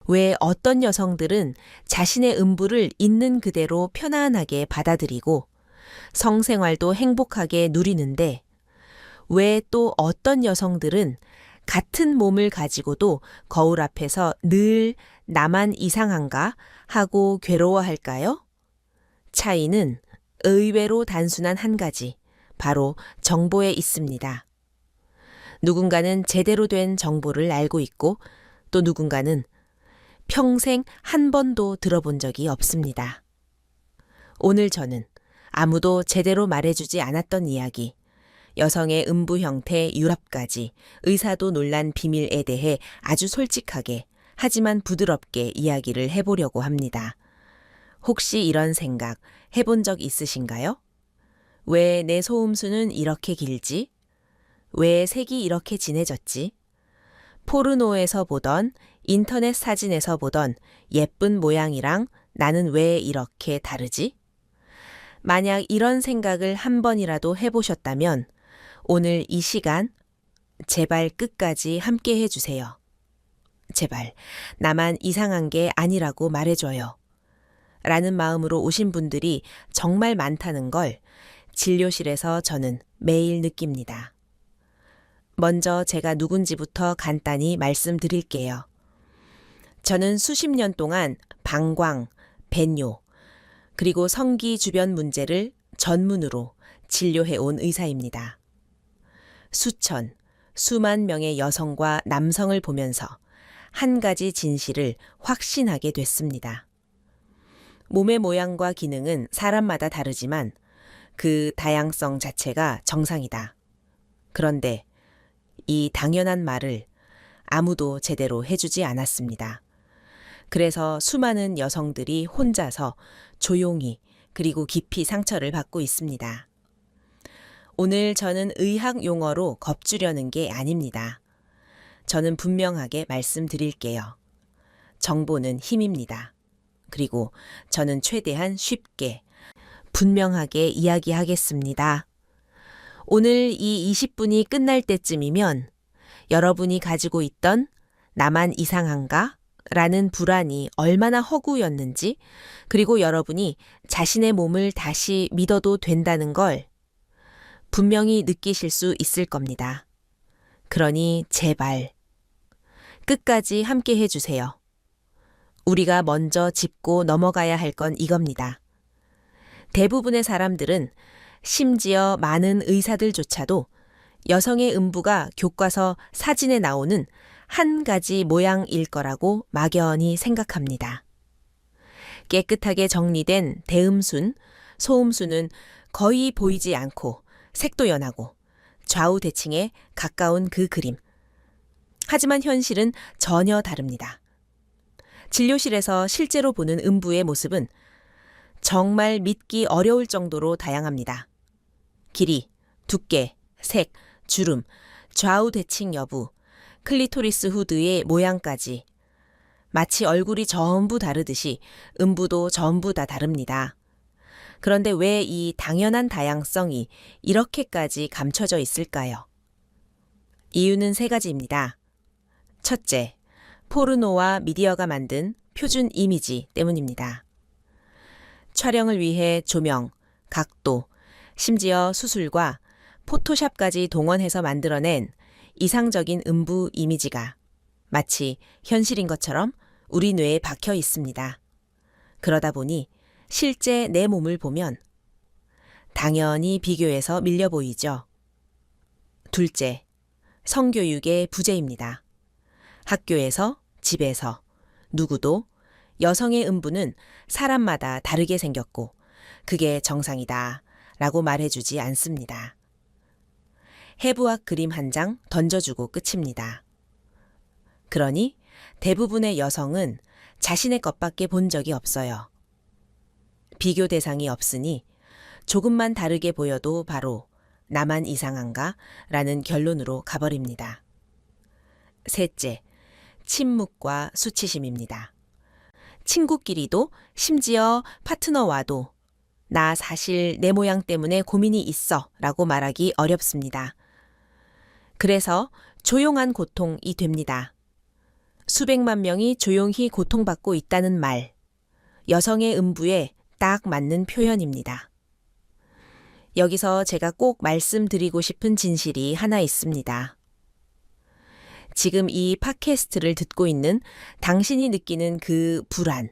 왜 어떤 여성들은 자신의 음부를 있는 그대로 편안하게 받아들이고 성생활도 행복하게 누리는데 왜 또 어떤 여성들은 같은 몸을 가지고도 거울 앞에서 늘 나만 이상한가 하고 괴로워할까요? 차이는 의외로 단순한 한 가지, 바로 정보에 있습니다. 누군가는 제대로 된 정보를 알고 있고 또 누군가는 평생 한 번도 들어본 적이 없습니다. 오늘 저는 아무도 제대로 말해주지 않았던 이야기, 여성의 음부 형태 유럽까지 의사도 놀란 비밀에 대해 아주 솔직하게 하지만 부드럽게 이야기를 해보려고 합니다. 혹시 이런 생각 해본 적 있으신가요? 왜 내 소음수는 이렇게 길지? 왜 색이 이렇게 진해졌지? 포르노에서 보던 인터넷 사진에서 보던 예쁜 모양이랑 나는 왜 이렇게 다르지? 만약 이런 생각을 한 번이라도 해보셨다면 오늘 이 시간 제발 끝까지 함께 해주세요. 제발 나만 이상한 게 아니라고 말해줘요. 라는 마음으로 오신 분들이 정말 많다는 걸 진료실에서 저는 매일 느낍니다. 먼저 제가 누군지부터 간단히 말씀드릴게요. 저는 수십 년 동안 방광, 배뇨, 그리고 성기 주변 문제를 전문으로 진료해 온 의사입니다. 수천, 수만 명의 여성과 남성을 보면서 한 가지 진실을 확신하게 됐습니다. 몸의 모양과 기능은 사람마다 다르지만 그 다양성 자체가 정상이다. 그런데 이 당연한 말을 아무도 제대로 해주지 않았습니다. 그래서 수많은 여성들이 혼자서 조용히 그리고 깊이 상처를 받고 있습니다. 오늘 저는 의학 용어로 겁주려는 게 아닙니다. 저는 분명하게 말씀드릴게요. 정보는 힘입니다. 그리고 저는 최대한 쉽게, 분명하게 이야기하겠습니다. 오늘 이 20분이 끝날 때쯤이면 여러분이 가지고 있던 나만 이상한가? 라는 불안이 얼마나 허구였는지, 그리고 여러분이 자신의 몸을 다시 믿어도 된다는 걸 분명히 느끼실 수 있을 겁니다. 그러니 제발 끝까지 함께 해주세요. 우리가 먼저 짚고 넘어가야 할 건 이겁니다. 대부분의 사람들은, 심지어 많은 의사들조차도 여성의 음부가 교과서 사진에 나오는 한 가지 모양일 거라고 막연히 생각합니다. 깨끗하게 정리된 대음순, 소음순은 거의 보이지 않고 색도 연하고 좌우 대칭에 가까운 그 그림. 하지만 현실은 전혀 다릅니다. 진료실에서 실제로 보는 음부의 모습은 정말 믿기 어려울 정도로 다양합니다. 길이, 두께, 색, 주름, 좌우 대칭 여부, 클리토리스 후드의 모양까지 마치 얼굴이 전부 다르듯이 음부도 전부 다 다릅니다. 그런데 왜 이 당연한 다양성이 이렇게까지 감춰져 있을까요? 이유는 세 가지입니다. 첫째, 포르노와 미디어가 만든 표준 이미지 때문입니다. 촬영을 위해 조명, 각도, 심지어 수술과 포토샵까지 동원해서 만들어낸 이상적인 음부 이미지가 마치 현실인 것처럼 우리 뇌에 박혀 있습니다. 그러다 보니 실제 내 몸을 보면 당연히 비교해서 밀려 보이죠. 둘째, 성교육의 부재입니다. 학교에서, 집에서 누구도 여성의 음부는 사람마다 다르게 생겼고 그게 정상이다 라고 말해주지 않습니다. 해부학 그림 한 장 던져주고 끝입니다. 그러니 대부분의 여성은 자신의 것밖에 본 적이 없어요. 비교 대상이 없으니 조금만 다르게 보여도 바로 나만 이상한가? 라는 결론으로 가버립니다. 셋째, 침묵과 수치심입니다. 친구끼리도 심지어 파트너와도 나 사실 내 모양 때문에 고민이 있어 라고 말하기 어렵습니다. 그래서 조용한 고통이 됩니다. 수백만 명이 조용히 고통받고 있다는 말. 여성의 음부에 딱 맞는 표현입니다. 여기서 제가 꼭 말씀드리고 싶은 진실이 하나 있습니다. 지금 이 팟캐스트를 듣고 있는 당신이 느끼는 그 불안,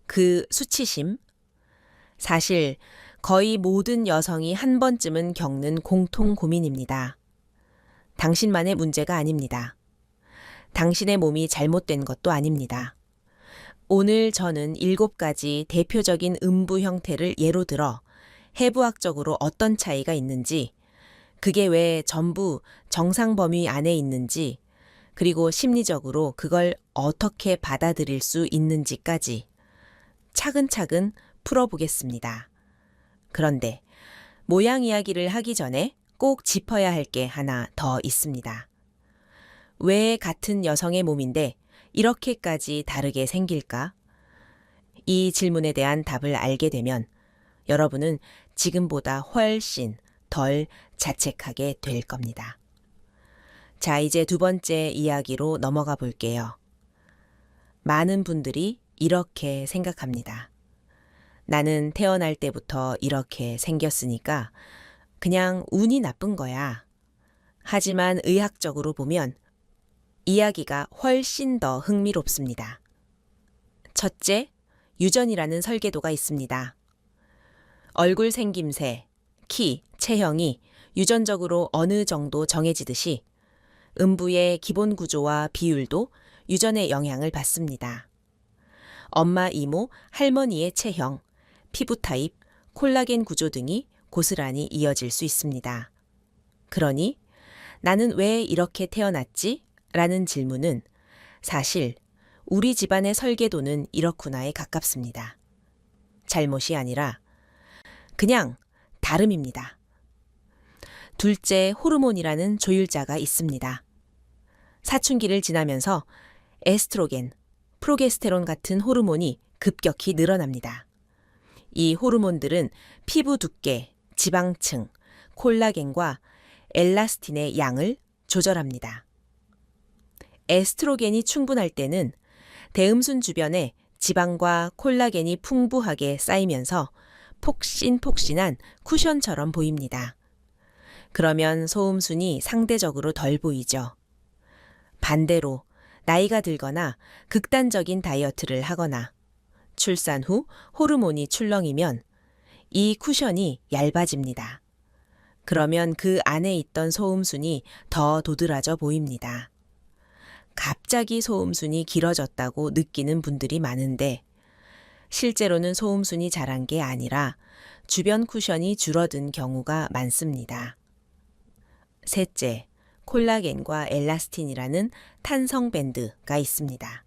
그 수치심, 사실 거의 모든 여성이 한 번쯤은 겪는 공통 고민입니다. 당신만의 문제가 아닙니다. 당신의 몸이 잘못된 것도 아닙니다. 오늘 저는 7가지 대표적인 음부 형태를 예로 들어 해부학적으로 어떤 차이가 있는지, 그게 왜 전부 정상 범위 안에 있는지, 그리고 심리적으로 그걸 어떻게 받아들일 수 있는지까지 차근차근 풀어보겠습니다. 그런데 모양 이야기를 하기 전에 꼭 짚어야 할 게 하나 더 있습니다. 왜 같은 여성의 몸인데 이렇게까지 다르게 생길까? 이 질문에 대한 답을 알게 되면 여러분은 지금보다 훨씬 덜 자책하게 될 겁니다. 자, 이제 2번째 이야기로 넘어가 볼게요. 많은 분들이 이렇게 생각합니다. 나는 태어날 때부터 이렇게 생겼으니까 그냥 운이 나쁜 거야. 하지만 의학적으로 보면 이야기가 훨씬 더 흥미롭습니다. 첫째, 유전이라는 설계도가 있습니다. 얼굴 생김새, 키, 체형이 유전적으로 어느 정도 정해지듯이 음부의 기본 구조와 비율도 유전의 영향을 받습니다. 엄마, 이모, 할머니의 체형, 피부 타입, 콜라겐 구조 등이 고스란히 이어질 수 있습니다. 그러니 나는 왜 이렇게 태어났지? 라는 질문은 사실 우리 집안의 설계도는 이렇구나에 가깝습니다. 잘못이 아니라 그냥 다름입니다. 둘째, 호르몬이라는 조율자가 있습니다. 사춘기를 지나면서 에스트로겐, 프로게스테론 같은 호르몬이 급격히 늘어납니다. 이 호르몬들은 피부 두께, 지방층, 콜라겐과 엘라스틴의 양을 조절합니다. 에스트로겐이 충분할 때는 대음순 주변에 지방과 콜라겐이 풍부하게 쌓이면서 폭신폭신한 쿠션처럼 보입니다. 그러면 소음순이 상대적으로 덜 보이죠. 반대로 나이가 들거나 극단적인 다이어트를 하거나 출산 후 호르몬이 출렁이면 이 쿠션이 얇아집니다. 그러면 그 안에 있던 소음순이 더 도드라져 보입니다. 갑자기 소음순이 길어졌다고 느끼는 분들이 많은데 실제로는 소음순이 자란 게 아니라 주변 쿠션이 줄어든 경우가 많습니다. 셋째, 콜라겐과 엘라스틴이라는 탄성 밴드가 있습니다.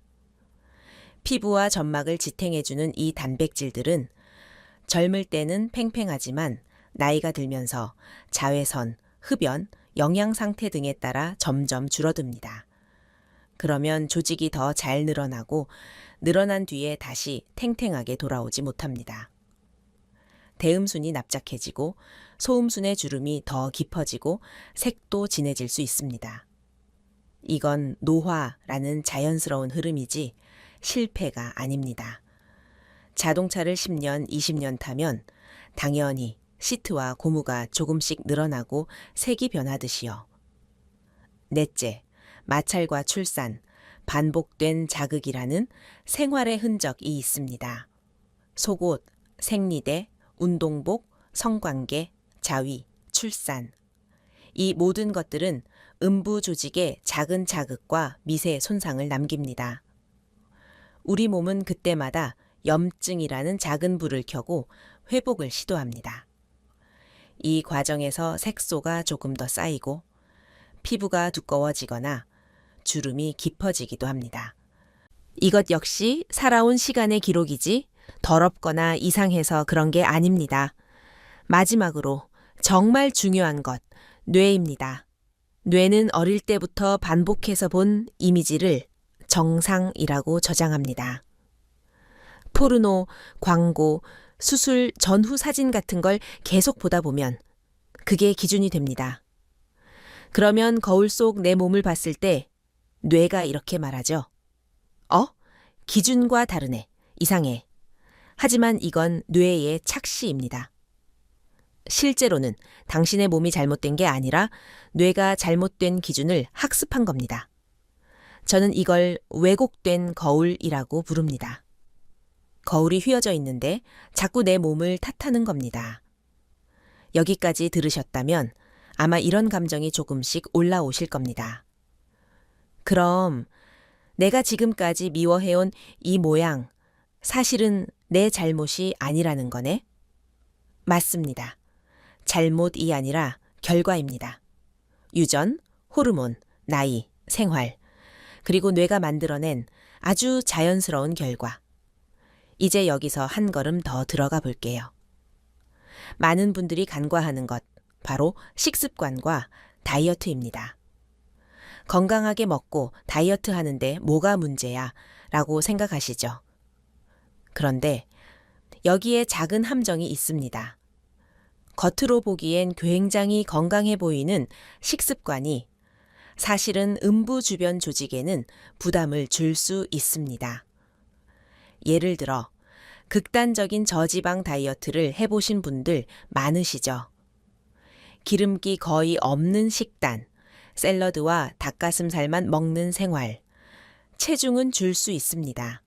피부와 점막을 지탱해주는 이 단백질들은 젊을 때는 팽팽하지만 나이가 들면서 자외선, 흡연, 영양 상태 등에 따라 점점 줄어듭니다. 그러면 조직이 더 잘 늘어나고 늘어난 뒤에 다시 탱탱하게 돌아오지 못합니다. 대음순이 납작해지고 소음순의 주름이 더 깊어지고 색도 진해질 수 있습니다. 이건 노화라는 자연스러운 흐름이지 실패가 아닙니다. 자동차를 10년, 20년 타면 당연히 시트와 고무가 조금씩 늘어나고 색이 변하듯이요. 넷째, 마찰과 출산, 반복된 자극이라는 생활의 흔적이 있습니다. 속옷, 생리대, 운동복, 성관계, 자위, 출산. 이 모든 것들은 음부 조직에 작은 자극과 미세 손상을 남깁니다. 우리 몸은 그때마다 염증이라는 작은 불을 켜고 회복을 시도합니다. 이 과정에서 색소가 조금 더 쌓이고 피부가 두꺼워지거나 주름이 깊어지기도 합니다. 이것 역시 살아온 시간의 기록이지 더럽거나 이상해서 그런 게 아닙니다. 마지막으로 정말 중요한 것, 뇌입니다. 뇌는 어릴 때부터 반복해서 본 이미지를 정상이라고 저장합니다. 포르노, 광고, 수술 전후 사진 같은 걸 계속 보다 보면 그게 기준이 됩니다. 그러면 거울 속 내 몸을 봤을 때 뇌가 이렇게 말하죠. 기준과 다르네. 이상해. 하지만 이건 뇌의 착시입니다. 실제로는 당신의 몸이 잘못된 게 아니라 뇌가 잘못된 기준을 학습한 겁니다. 저는 이걸 왜곡된 거울이라고 부릅니다. 거울이 휘어져 있는데 자꾸 내 몸을 탓하는 겁니다. 여기까지 들으셨다면 아마 이런 감정이 조금씩 올라오실 겁니다. 그럼 내가 지금까지 미워해온 이 모양, 사실은 내 잘못이 아니라는 거네? 맞습니다. 잘못이 아니라 결과입니다. 유전, 호르몬, 나이, 생활, 그리고 뇌가 만들어낸 아주 자연스러운 결과. 이제 여기서 한 걸음 더 들어가 볼게요. 많은 분들이 간과하는 것, 바로 식습관과 다이어트입니다. 건강하게 먹고 다이어트 하는데 뭐가 문제야? 라고 생각하시죠. 그런데 여기에 작은 함정이 있습니다. 겉으로 보기엔 굉장히 건강해 보이는 식습관이 사실은 음부 주변 조직에는 부담을 줄 수 있습니다. 예를 들어 극단적인 저지방 다이어트를 해보신 분들 많으시죠? 기름기 거의 없는 식단, 샐러드와 닭가슴살만 먹는 생활, 체중은 줄 수 있습니다.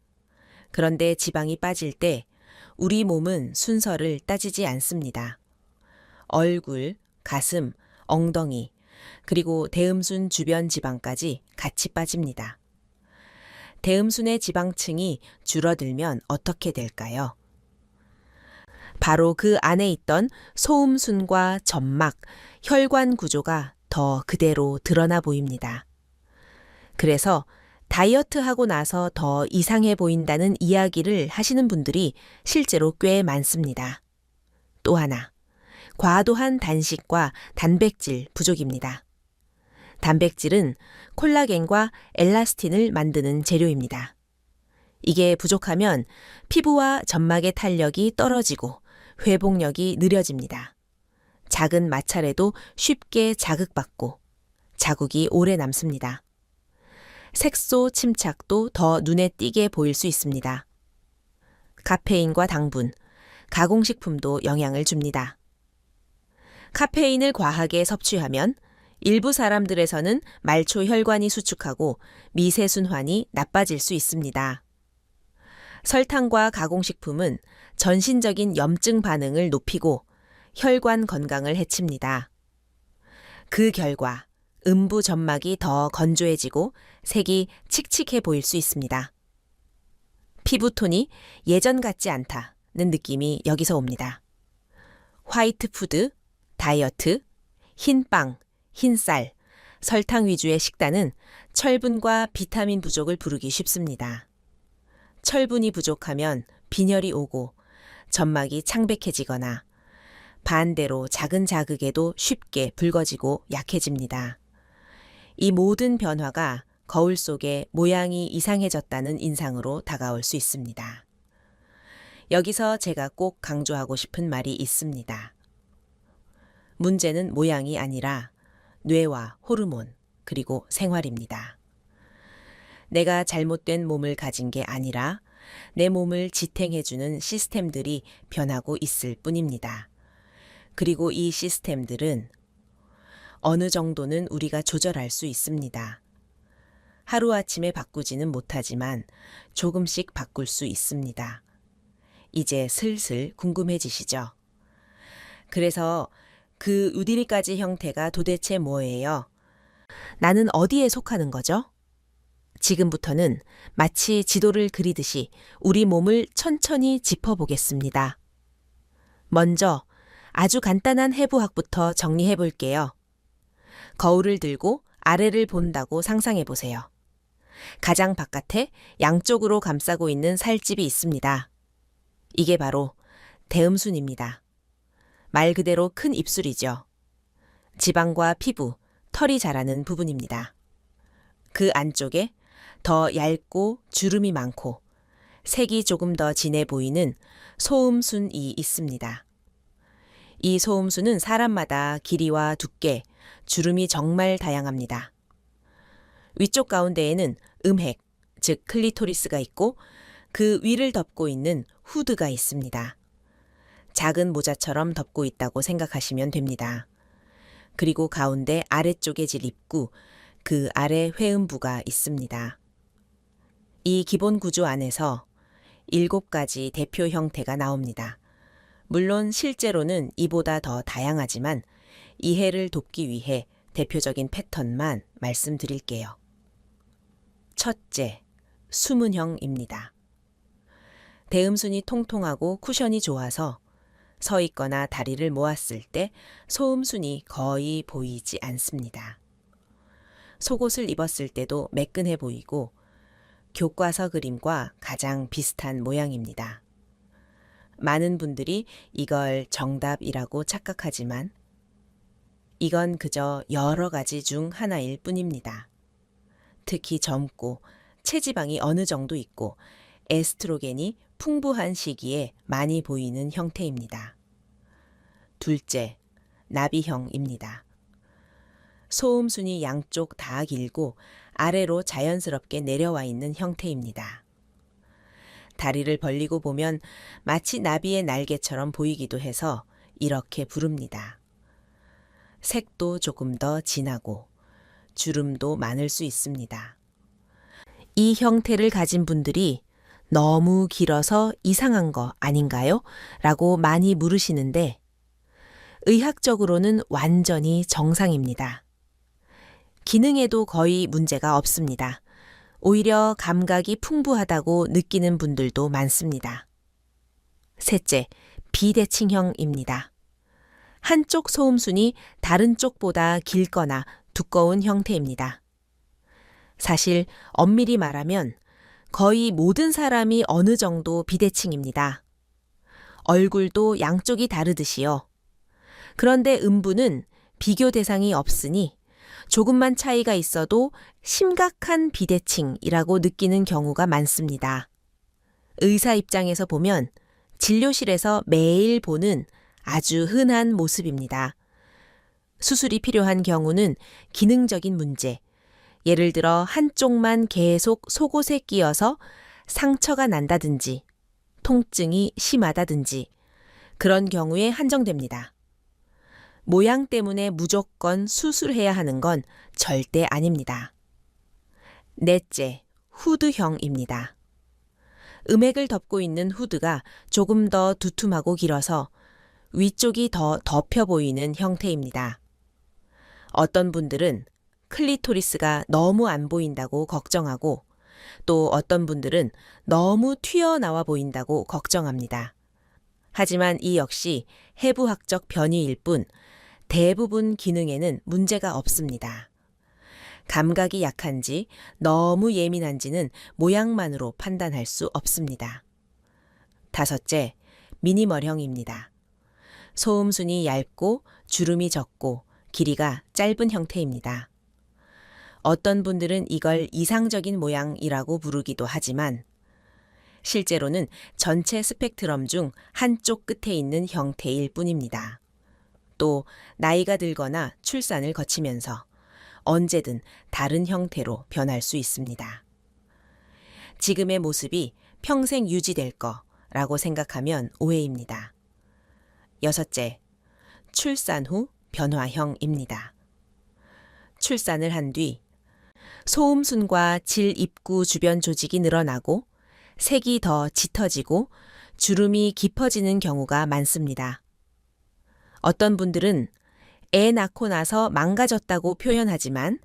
그런데 지방이 빠질 때 우리 몸은 순서를 따지지 않습니다. 얼굴, 가슴, 엉덩이, 그리고 대음순 주변 지방까지 같이 빠집니다. 대음순의 지방층이 줄어들면 어떻게 될까요? 바로 그 안에 있던 소음순과 점막, 혈관 구조가 더 그대로 드러나 보입니다. 그래서 다이어트하고 나서 더 이상해 보인다는 이야기를 하시는 분들이 실제로 꽤 많습니다. 또 하나, 과도한 단식과 단백질 부족입니다. 단백질은 콜라겐과 엘라스틴을 만드는 재료입니다. 이게 부족하면 피부와 점막의 탄력이 떨어지고 회복력이 느려집니다. 작은 마찰에도 쉽게 자극받고 자국이 오래 남습니다. 색소 침착도 더 눈에 띄게 보일 수 있습니다. 카페인과 당분, 가공식품도 영향을 줍니다. 카페인을 과하게 섭취하면 일부 사람들에서는 말초 혈관이 수축하고 미세순환이 나빠질 수 있습니다. 설탕과 가공식품은 전신적인 염증 반응을 높이고 혈관 건강을 해칩니다. 그 결과 음부 점막이 더 건조해지고 색이 칙칙해 보일 수 있습니다. 피부톤이 예전 같지 않다는 느낌이 여기서 옵니다. 화이트 푸드, 다이어트, 흰 빵, 흰 쌀, 설탕 위주의 식단은 철분과 비타민 부족을 부르기 쉽습니다. 철분이 부족하면 빈혈이 오고 점막이 창백해지거나 반대로 작은 자극에도 쉽게 붉어지고 약해집니다. 이 모든 변화가 거울 속에 모양이 이상해졌다는 인상으로 다가올 수 있습니다. 여기서 제가 꼭 강조하고 싶은 말이 있습니다. 문제는 모양이 아니라 뇌와 호르몬, 그리고 생활입니다. 내가 잘못된 몸을 가진 게 아니라 내 몸을 지탱해주는 시스템들이 변하고 있을 뿐입니다. 그리고 이 시스템들은 어느 정도는 우리가 조절할 수 있습니다. 하루아침에 바꾸지는 못하지만 조금씩 바꿀 수 있습니다. 이제 슬슬 궁금해지시죠? 그래서 그 우디리까지 형태가 도대체 뭐예요? 나는 어디에 속하는 거죠? 지금부터는 마치 지도를 그리듯이 우리 몸을 천천히 짚어보겠습니다. 먼저 아주 간단한 해부학부터 정리해 볼게요. 거울을 들고 아래를 본다고 상상해 보세요. 가장 바깥에 양쪽으로 감싸고 있는 살집이 있습니다. 이게 바로 대음순입니다. 말 그대로 큰 입술이죠. 지방과 피부, 털이 자라는 부분입니다. 그 안쪽에 더 얇고 주름이 많고 색이 조금 더 진해 보이는 소음순이 있습니다. 이 소음순은 사람마다 길이와 두께, 주름이 정말 다양합니다. 위쪽 가운데에는 음핵, 즉 클리토리스가 있고 그 위를 덮고 있는 후드가 있습니다. 작은 모자처럼 덮고 있다고 생각하시면 됩니다. 그리고 가운데 아래쪽에 질 입구, 그 아래 회음부가 있습니다. 이 기본 구조 안에서 7가지 대표 형태가 나옵니다. 물론 실제로는 이보다 더 다양하지만 이해를 돕기 위해 대표적인 패턴만 말씀드릴게요. 첫째, 수문형입니다. 대음순이 통통하고 쿠션이 좋아서 서 있거나 다리를 모았을 때 소음순이 거의 보이지 않습니다. 속옷을 입었을 때도 매끈해 보이고 교과서 그림과 가장 비슷한 모양입니다. 많은 분들이 이걸 정답이라고 착각하지만 이건 그저 여러 가지 중 하나일 뿐입니다. 특히 젊고 체지방이 어느 정도 있고 에스트로겐이 풍부한 시기에 많이 보이는 형태입니다. 둘째, 나비형입니다. 소음순이 양쪽 다 길고 아래로 자연스럽게 내려와 있는 형태입니다. 다리를 벌리고 보면 마치 나비의 날개처럼 보이기도 해서 이렇게 부릅니다. 색도 조금 더 진하고 주름도 많을 수 있습니다. 이 형태를 가진 분들이 너무 길어서 이상한 거 아닌가요? 라고 많이 물으시는데 의학적으로는 완전히 정상입니다. 기능에도 거의 문제가 없습니다. 오히려 감각이 풍부하다고 느끼는 분들도 많습니다. 셋째, 비대칭형입니다. 한쪽 소음순이 다른 쪽보다 길거나 두꺼운 형태입니다. 사실 엄밀히 말하면 거의 모든 사람이 어느 정도 비대칭입니다. 얼굴도 양쪽이 다르듯이요. 그런데 음부는 비교 대상이 없으니 조금만 차이가 있어도 심각한 비대칭이라고 느끼는 경우가 많습니다. 의사 입장에서 보면 진료실에서 매일 보는 아주 흔한 모습입니다. 수술이 필요한 경우는 기능적인 문제, 예를 들어 한쪽만 계속 속옷에 끼어서 상처가 난다든지 통증이 심하다든지 그런 경우에 한정됩니다. 모양 때문에 무조건 수술해야 하는 건 절대 아닙니다. 넷째, 후드형입니다. 음액을 덮고 있는 후드가 조금 더 두툼하고 길어서 위쪽이 더 덮여 보이는 형태입니다. 어떤 분들은 클리토리스가 너무 안 보인다고 걱정하고 또 어떤 분들은 너무 튀어나와 보인다고 걱정합니다. 하지만 이 역시 해부학적 변이일 뿐 대부분 기능에는 문제가 없습니다. 감각이 약한지 너무 예민한지는 모양만으로 판단할 수 없습니다. 다섯째, 미니멀형입니다. 소음순이 얇고 주름이 적고 길이가 짧은 형태입니다. 어떤 분들은 이걸 이상적인 모양이라고 부르기도 하지만 실제로는 전체 스펙트럼 중 한쪽 끝에 있는 형태일 뿐입니다. 또 나이가 들거나 출산을 거치면서 언제든 다른 형태로 변할 수 있습니다. 지금의 모습이 평생 유지될 거라고 생각하면 오해입니다. 여섯째, 출산 후 변화형입니다. 출산을 한 뒤 소음순과 질 입구 주변 조직이 늘어나고 색이 더 짙어지고 주름이 깊어지는 경우가 많습니다. 어떤 분들은 애 낳고 나서 망가졌다고 표현하지만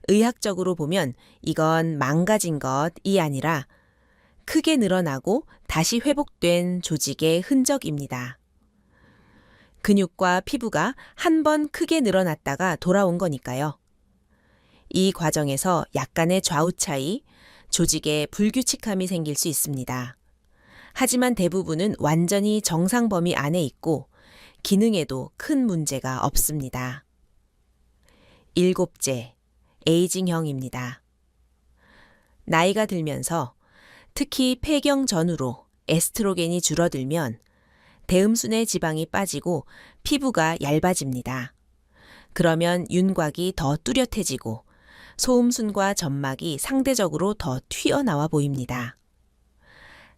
의학적으로 보면 이건 망가진 것이 아니라 크게 늘어나고 다시 회복된 조직의 흔적입니다. 근육과 피부가 한 번 크게 늘어났다가 돌아온 거니까요. 이 과정에서 약간의 좌우 차이, 조직에 불규칙함이 생길 수 있습니다. 하지만 대부분은 완전히 정상 범위 안에 있고 기능에도 큰 문제가 없습니다. 일곱째, 에이징형입니다. 나이가 들면서 특히 폐경 전후로 에스트로겐이 줄어들면 대음순의 지방이 빠지고 피부가 얇아집니다. 그러면 윤곽이 더 뚜렷해지고 소음순과 점막이 상대적으로 더 튀어나와 보입니다.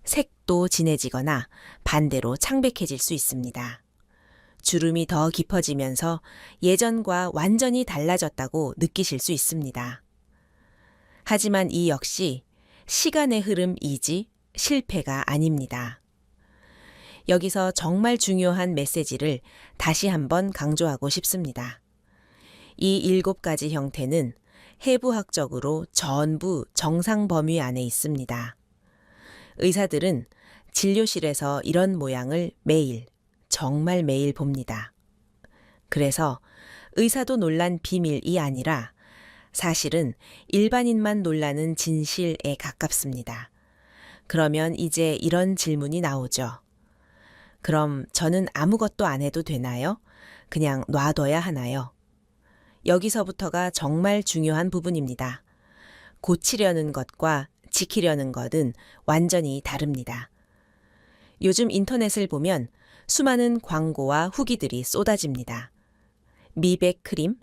색도 진해지거나 반대로 창백해질 수 있습니다. 주름이 더 깊어지면서 예전과 완전히 달라졌다고 느끼실 수 있습니다. 하지만 이 역시 시간의 흐름이지 실패가 아닙니다. 여기서 정말 중요한 메시지를 다시 한번 강조하고 싶습니다. 이 7가지 형태는 해부학적으로 전부 정상 범위 안에 있습니다. 의사들은 진료실에서 이런 모양을 매일, 정말 매일 봅니다. 그래서 의사도 놀란 비밀이 아니라 사실은 일반인만 놀라는 진실에 가깝습니다. 그러면 이제 이런 질문이 나오죠. 그럼 저는 아무것도 안 해도 되나요? 그냥 놔둬야 하나요? 여기서부터가 정말 중요한 부분입니다. 고치려는 것과 지키려는 것은 완전히 다릅니다. 요즘 인터넷을 보면 수많은 광고와 후기들이 쏟아집니다. 미백 크림,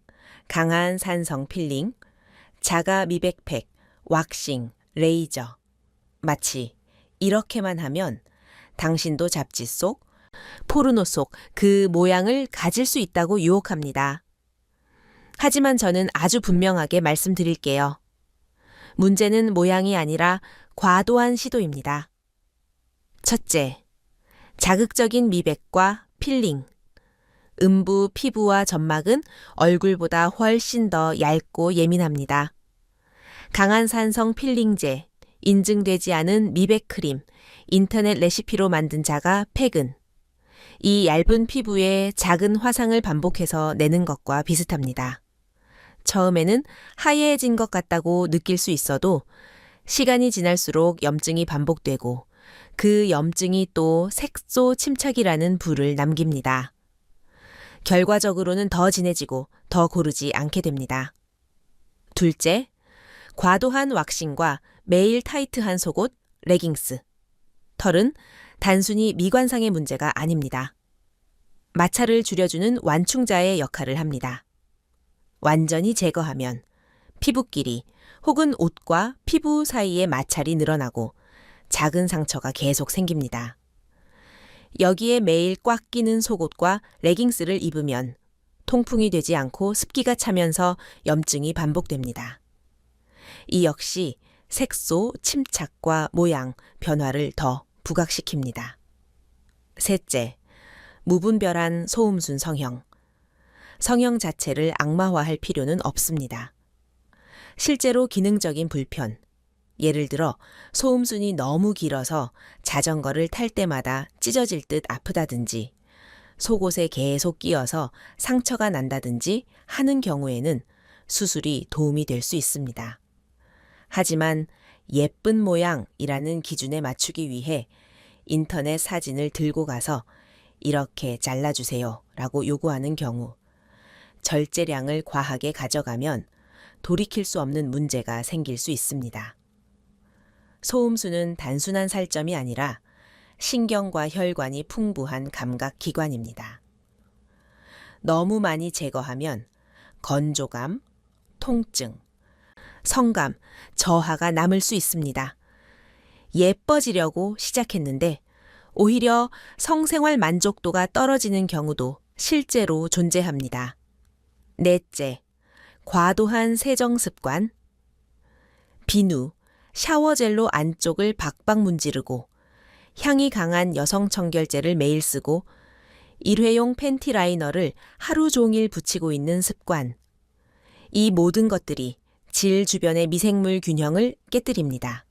강한 산성 필링, 자가 미백팩, 왁싱, 레이저. 마치 이렇게만 하면 당신도 잡지 속, 포르노 속 그 모양을 가질 수 있다고 유혹합니다. 하지만 저는 아주 분명하게 말씀드릴게요. 문제는 모양이 아니라 과도한 시도입니다. 첫째, 자극적인 미백과 필링. 음부 피부와 점막은 얼굴보다 훨씬 더 얇고 예민합니다. 강한 산성 필링제, 인증되지 않은 미백 크림, 인터넷 레시피로 만든 자가 팩은 이 얇은 피부에 작은 화상을 반복해서 내는 것과 비슷합니다. 처음에는 하얘진 것 같다고 느낄 수 있어도 시간이 지날수록 염증이 반복되고 그 염증이 또 색소 침착이라는 불을 남깁니다. 결과적으로는 더 진해지고 더 고르지 않게 됩니다. 둘째, 과도한 왁싱과 매일 타이트한 속옷, 레깅스. 털은 단순히 미관상의 문제가 아닙니다. 마찰을 줄여주는 완충자의 역할을 합니다. 완전히 제거하면 피부끼리 혹은 옷과 피부 사이의 마찰이 늘어나고 작은 상처가 계속 생깁니다. 여기에 매일 꽉 끼는 속옷과 레깅스를 입으면 통풍이 되지 않고 습기가 차면서 염증이 반복됩니다. 이 역시 색소, 침착과 모양, 변화를 더 부각시킵니다. 셋째, 무분별한 소음순 성형. 성형 자체를 악마화할 필요는 없습니다. 실제로 기능적인 불편, 예를 들어 소음순이 너무 길어서 자전거를 탈 때마다 찢어질 듯 아프다든지 속옷에 계속 끼어서 상처가 난다든지 하는 경우에는 수술이 도움이 될 수 있습니다. 하지만 예쁜 모양이라는 기준에 맞추기 위해 인터넷 사진을 들고 가서 이렇게 잘라주세요 라고 요구하는 경우 절제량을 과하게 가져가면 돌이킬 수 없는 문제가 생길 수 있습니다. 소음순은 단순한 살점이 아니라 신경과 혈관이 풍부한 감각 기관입니다. 너무 많이 제거하면 건조감, 통증, 성감, 저하가 남을 수 있습니다. 예뻐지려고 시작했는데 오히려 성생활 만족도가 떨어지는 경우도 실제로 존재합니다. 넷째, 과도한 세정 습관. 비누, 샤워젤로 안쪽을 박박 문지르고 향이 강한 여성 청결제를 매일 쓰고 일회용 팬티 라이너를 하루 종일 붙이고 있는 습관. 이 모든 것들이 질 주변의 미생물 균형을 깨뜨립니다.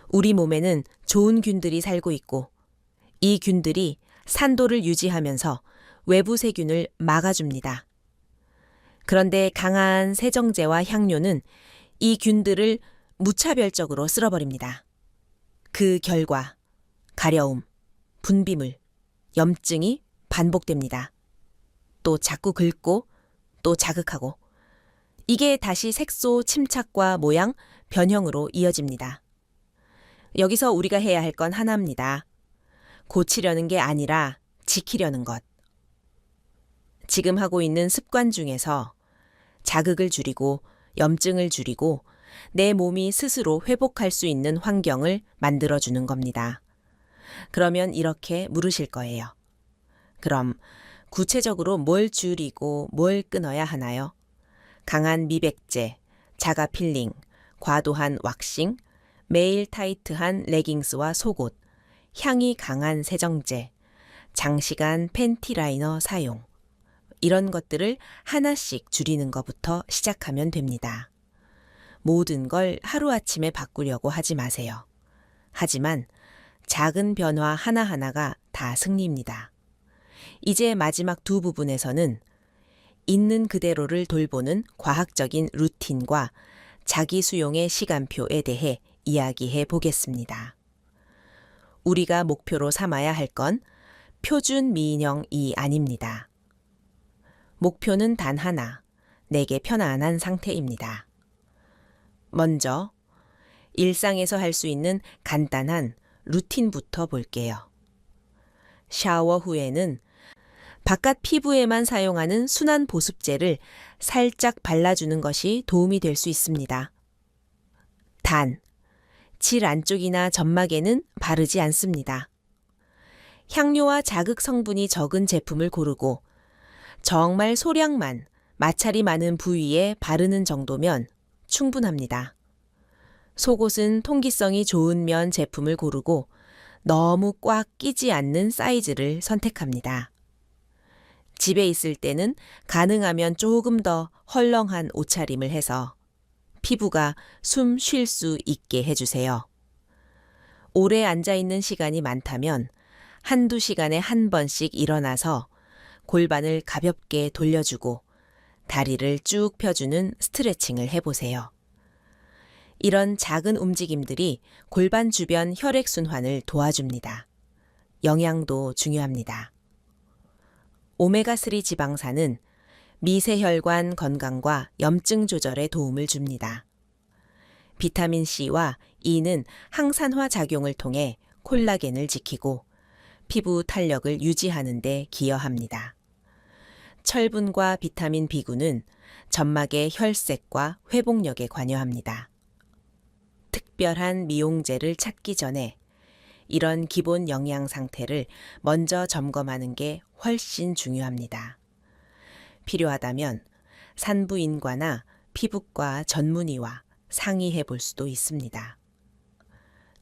우리 몸에는 좋은 균들이 살고 있고 이 균들이 산도를 유지하면서 외부 세균을 막아줍니다. 그런데 강한 세정제와 향료는 이 균들을 무차별적으로 쓸어버립니다. 그 결과 가려움, 분비물, 염증이 반복됩니다. 또 자꾸 긁고 또 자극하고 이게 다시 색소 침착과 모양, 변형으로 이어집니다. 여기서 우리가 해야 할 건 하나입니다. 고치려는 게 아니라 지키려는 것. 지금 하고 있는 습관 중에서 자극을 줄이고 염증을 줄이고 내 몸이 스스로 회복할 수 있는 환경을 만들어주는 겁니다. 그러면 이렇게 물으실 거예요. 그럼 구체적으로 뭘 줄이고 뭘 끊어야 하나요? 강한 미백제, 자가 필링, 과도한 왁싱, 매일 타이트한 레깅스와 속옷, 향이 강한 세정제, 장시간 팬티 라이너 사용. 이런 것들을 하나씩 줄이는 것부터 시작하면 됩니다. 모든 걸 하루아침에 바꾸려고 하지 마세요. 하지만 작은 변화 하나하나가 다 승리입니다. 이제 마지막 두 부분에서는 있는 그대로를 돌보는 과학적인 루틴과 자기 수용의 시간표에 대해 이야기해 보겠습니다. 우리가 목표로 삼아야 할 건 표준 미인형이 아닙니다. 목표는 단 하나, 내게 편안한 상태입니다. 먼저 일상에서 할 수 있는 간단한 루틴부터 볼게요. 샤워 후에는 바깥 피부에만 사용하는 순한 보습제를 살짝 발라주는 것이 도움이 될 수 있습니다. 단, 질 안쪽이나 점막에는 바르지 않습니다. 향료와 자극 성분이 적은 제품을 고르고 정말 소량만 마찰이 많은 부위에 바르는 정도면 충분합니다. 속옷은 통기성이 좋은 면 제품을 고르고 너무 꽉 끼지 않는 사이즈를 선택합니다. 집에 있을 때는 가능하면 조금 더 헐렁한 옷차림을 해서 피부가 숨 쉴 수 있게 해주세요. 오래 앉아있는 시간이 많다면 한두 시간에 한 번씩 일어나서 골반을 가볍게 돌려주고 다리를 쭉 펴주는 스트레칭을 해보세요. 이런 작은 움직임들이 골반 주변 혈액순환을 도와줍니다. 영양도 중요합니다. 오메가3 지방산은 미세혈관 건강과 염증 조절에 도움을 줍니다. 비타민C와 E는 항산화 작용을 통해 콜라겐을 지키고 피부 탄력을 유지하는 데 기여합니다. 철분과 비타민 B군은 점막의 혈색과 회복력에 관여합니다. 특별한 미용제를 찾기 전에 이런 기본 영양 상태를 먼저 점검하는 게 훨씬 중요합니다. 필요하다면 산부인과나 피부과 전문의와 상의해 볼 수도 있습니다.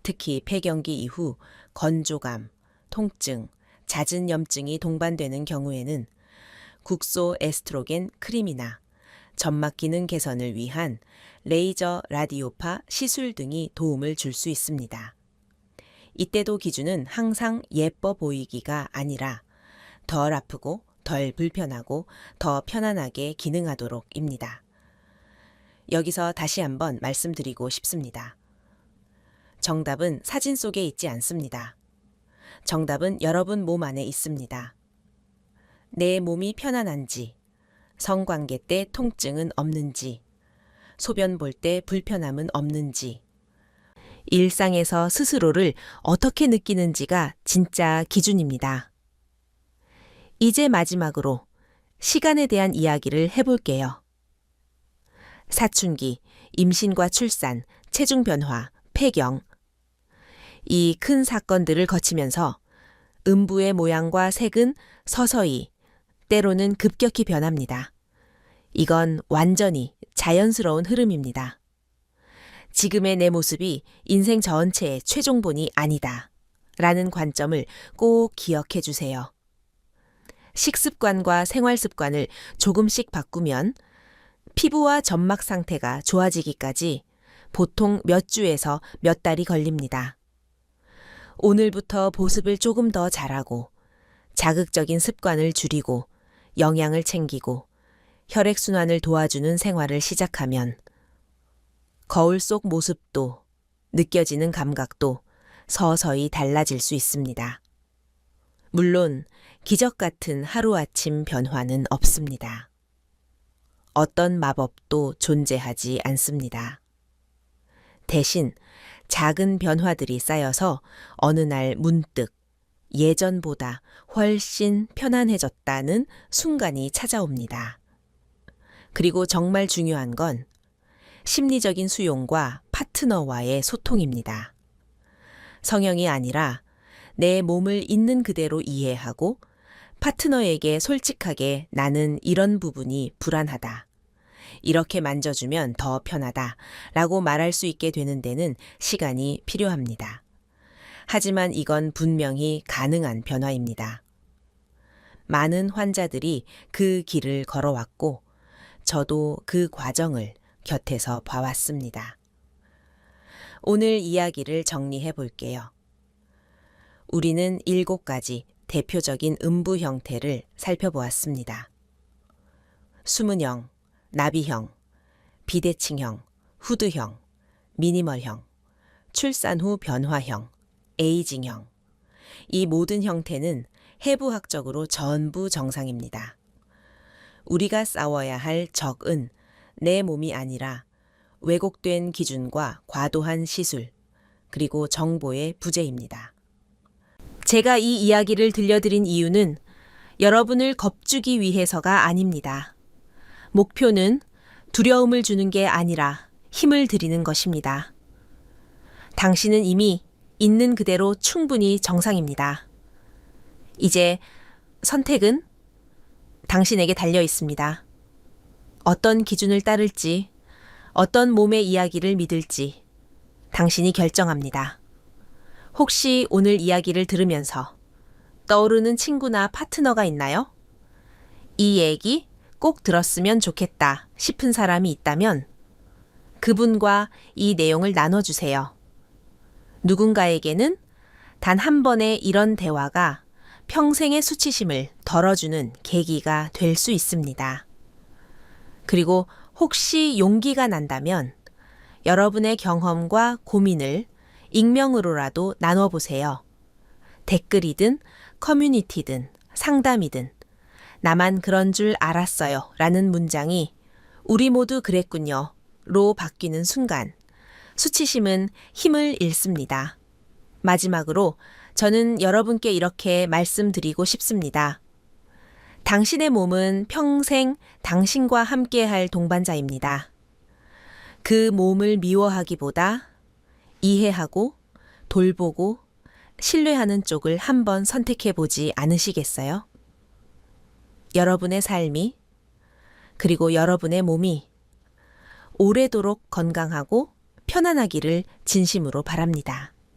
특히 폐경기 이후 건조감, 통증, 잦은 염증이 동반되는 경우에는 국소 에스트로겐 크림이나 점막 기능 개선을 위한 레이저 라디오파 시술 등이 도움을 줄 수 있습니다. 이때도 기준은 항상 예뻐 보이기가 아니라 덜 아프고 덜 불편하고 더 편안하게 기능하도록입니다. 여기서 다시 한번 말씀드리고 싶습니다. 정답은 사진 속에 있지 않습니다. 정답은 여러분 몸 안에 있습니다. 내 몸이 편안한지, 성관계 때 통증은 없는지, 소변 볼 때 불편함은 없는지, 일상에서 스스로를 어떻게 느끼는지가 진짜 기준입니다. 이제 마지막으로 시간에 대한 이야기를 해볼게요. 사춘기, 임신과 출산, 체중 변화, 폐경. 이 큰 사건들을 거치면서 음부의 모양과 색은 서서히, 때로는 급격히 변합니다. 이건 완전히 자연스러운 흐름입니다. 지금의 내 모습이 인생 전체의 최종본이 아니다. 라는 관점을 꼭 기억해 주세요. 식습관과 생활 습관을 조금씩 바꾸면 피부와 점막 상태가 좋아지기까지 보통 몇 주에서 몇 달이 걸립니다. 오늘부터 보습을 조금 더 잘하고 자극적인 습관을 줄이고 영양을 챙기고 혈액순환을 도와주는 생활을 시작하면 거울 속 모습도 느껴지는 감각도 서서히 달라질 수 있습니다. 물론 기적 같은 하루아침 변화는 없습니다. 어떤 마법도 존재하지 않습니다. 대신 작은 변화들이 쌓여서 어느 날 문득 예전보다 훨씬 편안해졌다는 순간이 찾아옵니다. 그리고 정말 중요한 건 심리적인 수용과 파트너와의 소통입니다. 성형이 아니라 내 몸을 있는 그대로 이해하고 파트너에게 솔직하게 나는 이런 부분이 불안하다. 이렇게 만져주면 더 편하다. 라고 말할 수 있게 되는 데는 시간이 필요합니다. 하지만 이건 분명히 가능한 변화입니다. 많은 환자들이 그 길을 걸어왔고 저도 그 과정을 곁에서 봐왔습니다. 오늘 이야기를 정리해 볼게요. 우리는 7가지 대표적인 음부 형태를 살펴보았습니다. 수문형, 나비형, 비대칭형, 후드형, 미니멀형, 출산 후 변화형, 에이징형. 이 모든 형태는 해부학적으로 전부 정상입니다. 우리가 싸워야 할 적은 내 몸이 아니라 왜곡된 기준과 과도한 시술, 그리고 정보의 부재입니다. 제가 이 이야기를 들려드린 이유는 여러분을 겁주기 위해서가 아닙니다. 목표는 두려움을 주는 게 아니라 힘을 드리는 것입니다. 당신은 이미 있는 그대로 충분히 정상입니다. 이제 선택은 당신에게 달려 있습니다. 어떤 기준을 따를지, 어떤 몸의 이야기를 믿을지 당신이 결정합니다. 혹시 오늘 이야기를 들으면서 떠오르는 친구나 파트너가 있나요? 이 얘기 꼭 들었으면 좋겠다 싶은 사람이 있다면 그분과 이 내용을 나눠주세요. 누군가에게는 단 한 번의 이런 대화가 평생의 수치심을 덜어주는 계기가 될 수 있습니다. 그리고 혹시 용기가 난다면 여러분의 경험과 고민을 익명으로라도 나눠보세요. 댓글이든 커뮤니티든 상담이든 나만 그런 줄 알았어요 라는 문장이 우리 모두 그랬군요 로 바뀌는 순간 수치심은 힘을 잃습니다. 마지막으로 저는 여러분께 이렇게 말씀드리고 싶습니다. 당신의 몸은 평생 당신과 함께할 동반자입니다. 그 몸을 미워하기보다 이해하고 돌보고 신뢰하는 쪽을 한번 선택해보지 않으시겠어요? 여러분의 삶이 그리고 여러분의 몸이 오래도록 건강하고 편안하기를 진심으로 바랍니다.